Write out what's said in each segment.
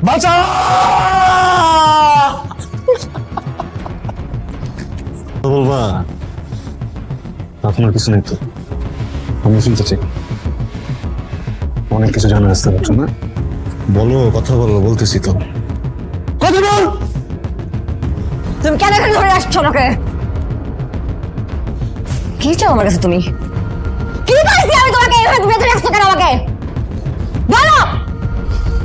বাঁচা! বলবা আপনার কিছু নেই তো, আমি শুনতে চাই। অনেক কিছু জানার আসতে পারছো না, বলো, কথা বলো, বলতেছি তো, কথা বল। তুমি কেন এখানে ধরে আসছো আমাকে? কি চাও আমার কাছে তুমি? কি পাইছি আমি তোমাকে এভাবে বেঁধে রাখছো কেন আমাকে? বলো।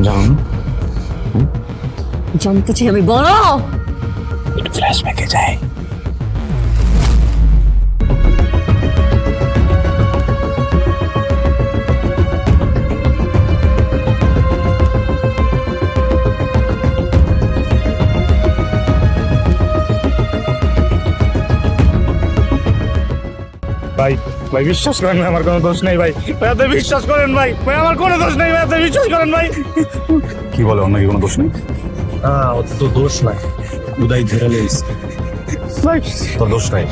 জানো জানতে চাই আমি, বলো। ফ্ল্যাশব্যাকে যাই। ভাই ভাই বিশ্বাস করেন ভাই, আমার কোনো দোষ নেই ভাই। ভাইয়াতে বিশ্বাস করেন ভাই, ভাই আমার কোনো দোষ নেই, ভাইয়াতে বিশ্বাস করেন ভাই। কি বলে অন্য কি কোনো দোষ নেই? ওর তো দোষ নাই, উদয় ধরে লেস, ভাই তোর দোষ নাই।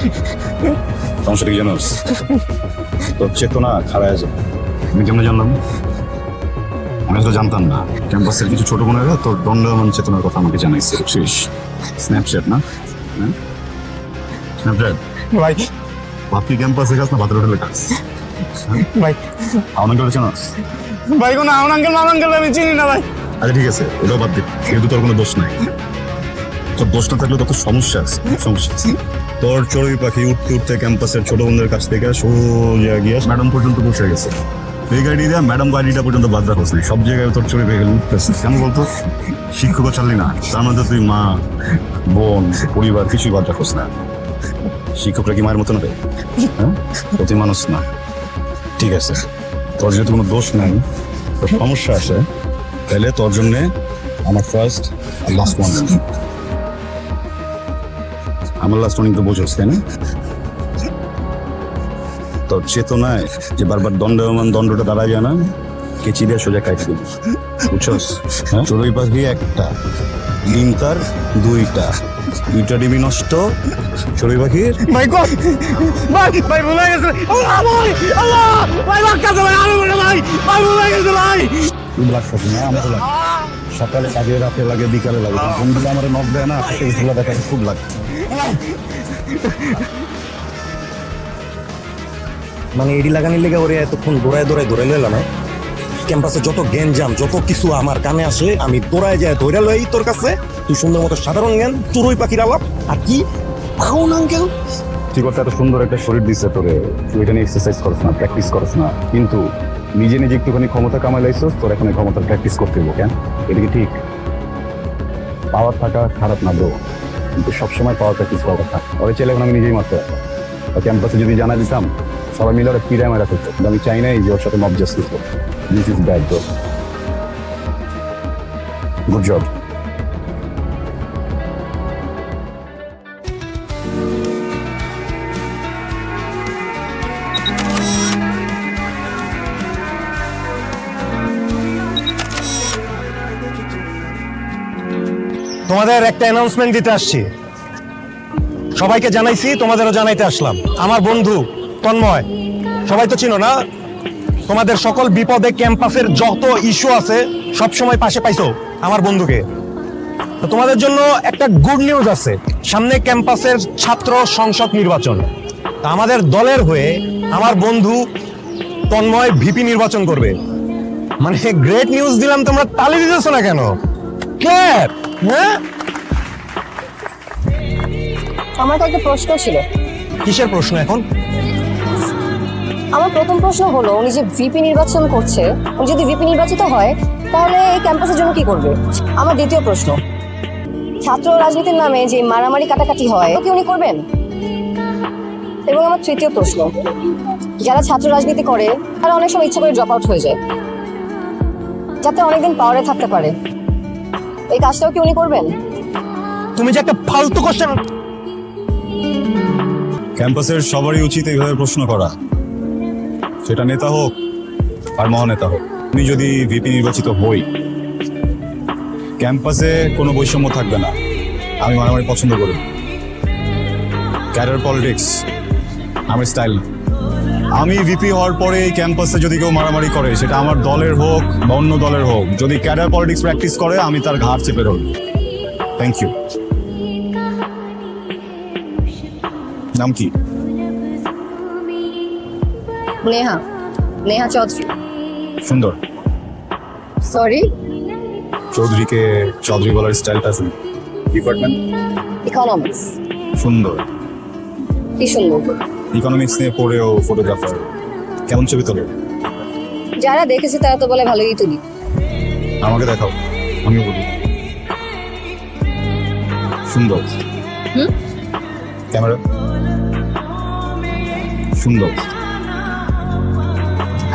সমস্যাটা কি জানোস? তোর চেতনা খারাপ আছে। আমি কেমন জানলাম? আমি আসলে জানতাম না। ক্যাম্পাসের কিছু ছোট বোনেরা তোর দণ্ডায়মান চেতনার কথা আমাকে জানাইছে। স্ন্যাপচ্যাট না? স্ন্যাপচ্যাট ভাই আপনি ক্যাম্পাসে কাজ না ভাতের হোটেলে কাজ? ভাই আমার কেউ জানাস? ভাই কোনো আমার আঙ্কেল আমি চিনি না ভাই। আচ্ছা ঠিক আছে, ওটাও বাদ দিই, যেহেতু তোর কোনো দোষ নাই। তোর দোষ না থাকলেও তোর সমস্যা আছে, সমস্যা আছে। তোর চড়ুই পাখি উঠতে উঠতে ক্যাম্পাসের ছোট বন্ধুদের কাছ থেকে সোজা গিয়ে ম্যাডাম পর্যন্ত পৌঁছে গেছে। এই গাড়ি দেওয়া ম্যাডাম গাড়িটা পর্যন্ত বাদ রাখোস নাই, সব জায়গায় তোর চড়ুই পাখি উঠতেছে। কেন বলতো? শিক্ষকও ছাড়লি না, তার মধ্যে তুই মা, বোন, পরিবার কিছুই বাদ রাখোস না। শিক্ষকরা কি মায়ের মতো না রে? হ্যাঁ, প্রতি মানুষ না। ঠিক আছে, তোর যেহেতু কোনো দোষ নাই, তোর সমস্যা আছে, তাহলে তোর জন্যে আমার ফার্স্ট আর লাস্ট ওয়ার্নিং। আমার লাস্ট ওয়ার্নিং তো বোঝোস, তাই না? তোর চেতনায় যে বারবার দণ্ডটা দাঁড়ায় যায় না, কেচি দিয়ে সোজা খাইতে দিবি, বুঝছস? হ্যাঁ, চড়ুই পাখি একটা, ডিম তার দুইটা ডিমই নষ্ট। চড়ুই পাখির ভাই কোন ভাই ভাই ভুলে গেছে। আল্লাহ ভাই, আল্লাহ ভাই বাক্কাছে ভাই, আরে ভাই ভাই ভুলে গেছে ভাই। খুব লাগছে না? আমার লাগে সকালে লাগে, রাতে লাগে, বিকালে লাগে। বন্ধুরা আমার নখ দেয় না, এইগুলো দেখা খুব লাগে। মানে এডি লাগানির লেগে ওরে এতক্ষণ দৌড়ায় লইলাম না। ক্যাম্পাসে যত জ্ঞান যত কিছু আমার কানে আসে, আমি দৌড়ায় যায় ধরে লই তোর কাছে। তুই সুন্দর মতো সাধারণ জ্ঞান, চড়ুই পাখির আলাপ, আর কি পাউন আঙ্কেল। তুই করতে এত সুন্দর একটা শরীর দিচ্ছে তোরে, তুই এটা নিয়ে এক্সারসাইজ করছ না, প্র্যাকটিস করছ না, কিন্তু নিজে একটুখানি ক্ষমতা কামাই লাইছস, তোর এখন ক্ষমতা প্র্যাকটিস করতে হইব। কেন? এটা কি ঠিক? পাওয়ার থাকা খারাপ না ব্রো, কিন্তু সবসময় পাওয়ার প্র্যাকটিস করার কথা। ওই ছেলে এখন আমি নিজেই মারতে পারতাম। ক্যাম্পাসে যদি জানা দিতাম, সবাই মিলে ওরা পিড়ায় মারা ফেলতো। আমি চাই নাই যে ওর সাথে মব জাস্টিস করবো। This is bad bro. Good job. তোমাদের একটা অ্যানাউন্সমেন্ট দিতে আসছি। সবাইকে জানাইছি, তোমাদেরও জানাইতে আসলাম। আমার বন্ধু তন্ময়, সবাই তো চিনো না? তোমাদের সকল বিপদে ক্যাম্পাসের যত ইস্যু আছে সব সময় পাশে পাইছো আমার বন্ধুকে। তো তোমাদের জন্য একটা গুড নিউজ আছে, সামনে ক্যাম্পাসের ছাত্র সংসদ নির্বাচন। তা আমাদের দলের হয়ে আমার বন্ধু তন্ময় ভিপি নির্বাচন করবে। মানে গ্রেট নিউজ দিলাম, তোমরা তালি দিতেছো না কেন? ক্ল্যাপ। হ্যাঁ, আমার তো একটা প্রশ্ন ছিল। কিসের প্রশ্ন এখন? আমার প্রথম প্রশ্ন হলো, উনি যে ভিপি নির্বাচন করছে, উনি যদি ভিপি নির্বাচিত হয় তাহলে এই ক্যাম্পাসের জন্য কি করবে? আমার দ্বিতীয় প্রশ্ন, ছাত্র রাজনীতির নামে যে মারামারি কাটাকাটি হয় কি উনি করবেন? এবং আমার তৃতীয় প্রশ্ন, যারা ছাত্র রাজনীতি করে তারা অনেক সময় ইচ্ছা করে ড্রপ আউট হয়ে যায় যাতে অনেকদিন পাওয়ারে থাকতে পারে, এই কাজটাও কি উনি করবেন? তুমি যে একটা ফালতু কোশ্চেন। ক্যাম্পাসের সবারই উচিত এইভাবে প্রশ্ন করা, সেটা নেতা হোক আর মহানেতা হোক। আমি যদি ভিপি নির্বাচিত হই, ক্যাম্পাসে কোনো বৈষম্য থাকবে না। আমি মারামারি পছন্দ করি, ক্যারিয়ার পলিটিক্স আমার স্টাইল না। আমি ভিপি হওয়ার পরে এই ক্যাম্পাসে যদি কেউ মারামারি করে, সেটা আমার দলের হোক বা অন্য দলের হোক, যদি ক্যাডার পলিটিক্স প্র্যাকটিস করে, আমি তার ঘাড় চেপে ধরব। Thank you. নাম কি? নেহা, নেহা চৌধুরী। সুন্দর। সরি, চৌধুরীকে চৌধুরী বলার স্টাইলটা শুনি। ডিপার্টমেন্ট? ইকোনমিক্স। সুন্দর। কি সুন্দর। ইকোনমিক্স নিয়ে পড়েও ফটোগ্রাফার। কেমন ছবি তোলে? যারা দেখেছে তারা তো বলে ভালোই তুলি। আমাকে দেখাও, আমিও বলি। সুন্দর। হুম? ক্যামেরা? সুন্দর।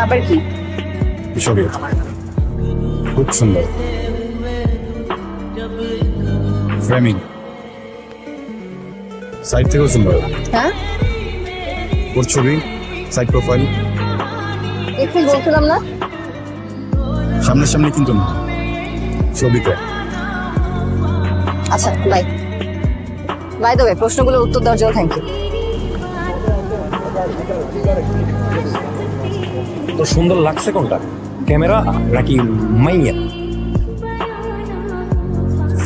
আবার কি? ছবি খুব সুন্দর। ফ্রেমিং সাইড থেকেও সুন্দর। হ্যাঁ, ওর ছবি, সাইড প্রোফাইল। একটু বলছিলাম না? সামনাসামনি কিন্তু না, ছবিতে। আচ্ছা, বাই। বাই দ্য ওয়ে, প্রশ্নগুলোর উত্তর দেওয়ার জন্য থ্যাংক ইউ। তো সুন্দর লাগছে কোনটা, ক্যামেরা নাকি মাইয়া?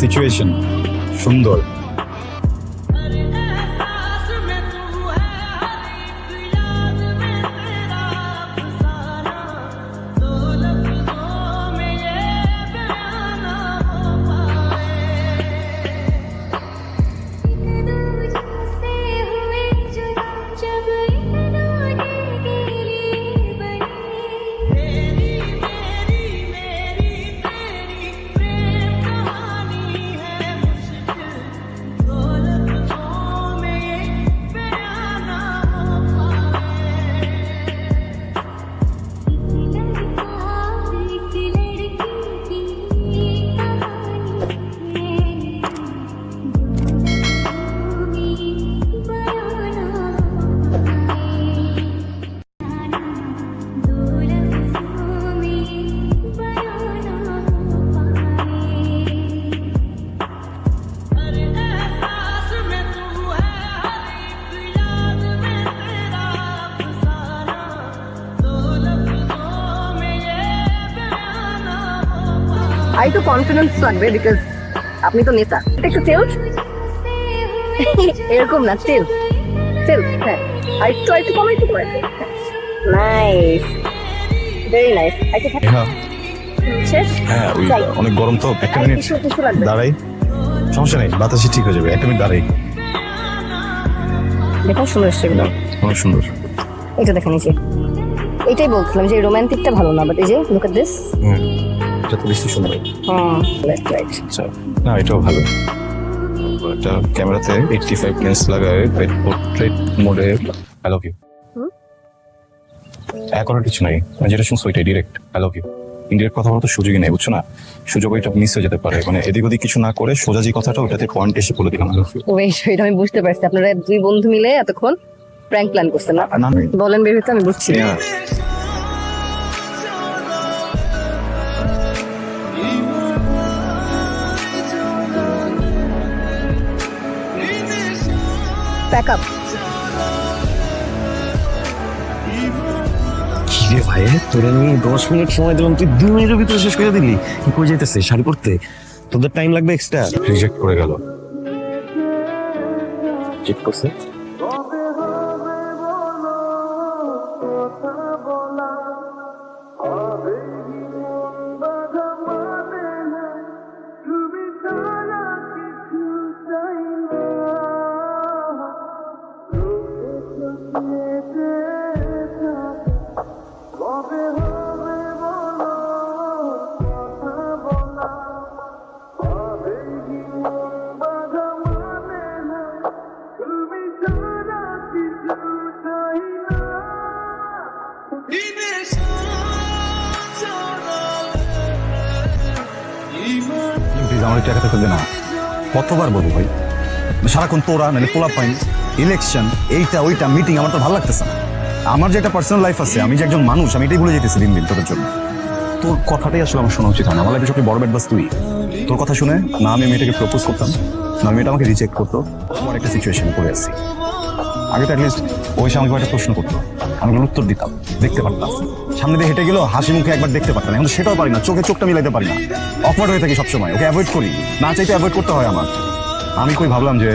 সিচুয়েশন সুন্দর। আর একটু কনফিডেন্স লাগবে, বিকজ আপনি তো নেতা। এটা একটু টিল্ট, এরকম না, টিল্ট টিল্ট। হ্যাঁ, আর একটু কমাই, একটু কমাই। Nice, very nice. একটু হ্যাঁ শেষ। হ্যাঁ, ওই যাই। অনেক গরম তো, একটা আর মিনিট কিছু লাগবে? দাঁড়াই। সমস্যা নেই, বাতাসে ঠিক হয়ে যাবে, একটা মিনিট দাঁড়াই। দেখো সুন্দর এসছে এগুলো। অনেক সুন্দর। এটা দেখেন, এই যে এটাই বলছিলাম যে রোমান্টিকটা ভালো না, বাট এই যে লুক এট দিস। এটা তো বেশি সুন্দর। Left right. আচ্ছা, না এটাও ভালো। এটা ক্যামেরাতে 85 লেন্স লাগায় পোর্ট্রেট মোডে। I love you. করার কিছু নাই, মানে যেটা শুনছো ওইটাই direct I love you. Indirect কথা বলতে সুযোগই নেই, বুঝছো না? সুযোগ ওইটা মিস হয়ে যেতে পারে, মানে এদিক ওদিক কিছু না করে সোজা যে কথাটা ওটাতে পয়েন্ট এসে বলে দিলাম আই লাভ ইউ। ওয়েট, আমি বুঝতে পারছি আপনারা দুই বন্ধু মিলে এতক্ষণ প্র্যাঙ্ক প্ল্যান করছেন না? না বলেন বের হতে, আমি বুঝছি। Pack up. কিরে ভাই, তোরে নিয়ে 10 মিনিট সময় দিলাম, তুই 2 মিনিটের ভিতরে শেষ করে দিলি। কি কই যাইতেছে শাড়ি পরতে? তোদের টাইম লাগবে এক্সট্রা। রিজেক্ট করে গেল। চেক করছে। প্লিজ আমার টাকা থাকবে না। কতবার বলবো ভাই, সারাক্ষণ তোরা নাহলে পোলা পাইন, ইলেকশন, এইটা ওইটা মিটিং, আমার তো ভালো লাগতেছে না। আমার যে একটা পার্সোনাল লাইফ আছে, আমি যে একজন মানুষ, আমি এটাই ভুলে যেতেছি দিন দিন তোদের জন্য। তোর কথাটাই আসলে আমার শোনা উচিত হয় না। আমার লাইফে সবচেয়ে বড় ব্যাড বাস তুই। তোর কথা শুনে না আমি মেয়েটাকে প্রপোজ করতাম, না মেয়েটা আমাকে রিজেক্ট করতো। আমার একটা সিচুয়েশন পড়ে আসছি। আগে তো অ্যাটলিস্ট ওই সে আমাকে একটা প্রশ্ন করতো, আমি কোনো উত্তর দিতাম, দেখতে পারতাম। সামনে দিয়ে হেঁটে গেল, হাসি মুখে একবার দেখতে পারতাম, এখন তো সেটাও পারি না, চোখে চোখটা মিলাইতে পারি না, অকওয়ার্ড হয়ে থাকি সবসময়, ওকে অ্যাভয়েড করি, না চাইতে অ্যাভয়েড করতে হয় আমার। আমি কই ভাবলাম যে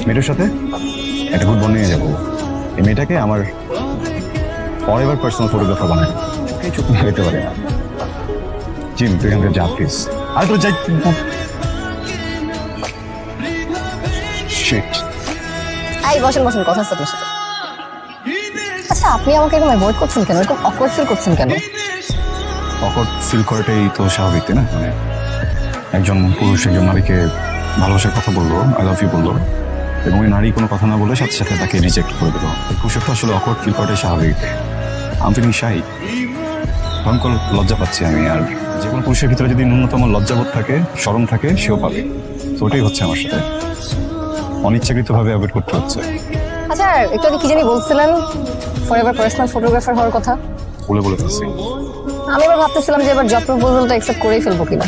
মেয়েটার সাথে একটা গুড বন্ড নিয়ে যাবো, এই মেয়েটাকে আমার ফরএভার পার্সোনাল ফটোগ্রাফার বানায়, চোখে চোখ মিলাইতে পারি না। জিম, তুই এখান থেকে যা প্লিজ। আর তো যাই। Shit. এই বসেন বসেন, কথা আছে আপনার সাথে। আচ্ছা, আপনি আমাকে এরকম অ্যাভয়েড করছেন কেন, এরকম অকওয়ার্ড ফিল করছেন কেন? অকওয়ার্ড ফিল করাটাই তো স্বাভাবিক, তাই না? মানে একজন পুরুষ একজন নারীকে ভালোবাসার কথা বললো, আই লাভ ইউ বললো, এবং ওই নারী কোনো কথা না বলে সাথে সাথে তাকে রিজেক্ট করে দিল। পুরুষের তো আসলে অকওয়ার্ড ফিল করাটাই স্বাভাবিক। আমি ফিলিং শাই, ভয়ঙ্কর লজ্জা পাচ্ছি আমি। আর যে কোনো পুরুষের ভিতরে যদি ন্যূনতম লজ্জাবোধ থাকে, শরম থাকে, সেও পাবে। তো ওটাই হচ্ছে আমার সাথে, অনিচ্ছাকৃতভাবে অ্যাভয়েড করতে হচ্ছে। আচ্ছা, একটু আগে কি জানি বলছিলেন ফরএভার পার্সোনাল ফটোগ্রাফার হওয়ার কথা? বলে বলে ফেলছি। আমি এবার ভাবতেছিলাম যে এবার জব প্রপোজালটা অ্যাকসেপ্ট করেই ফেলবো কিনা।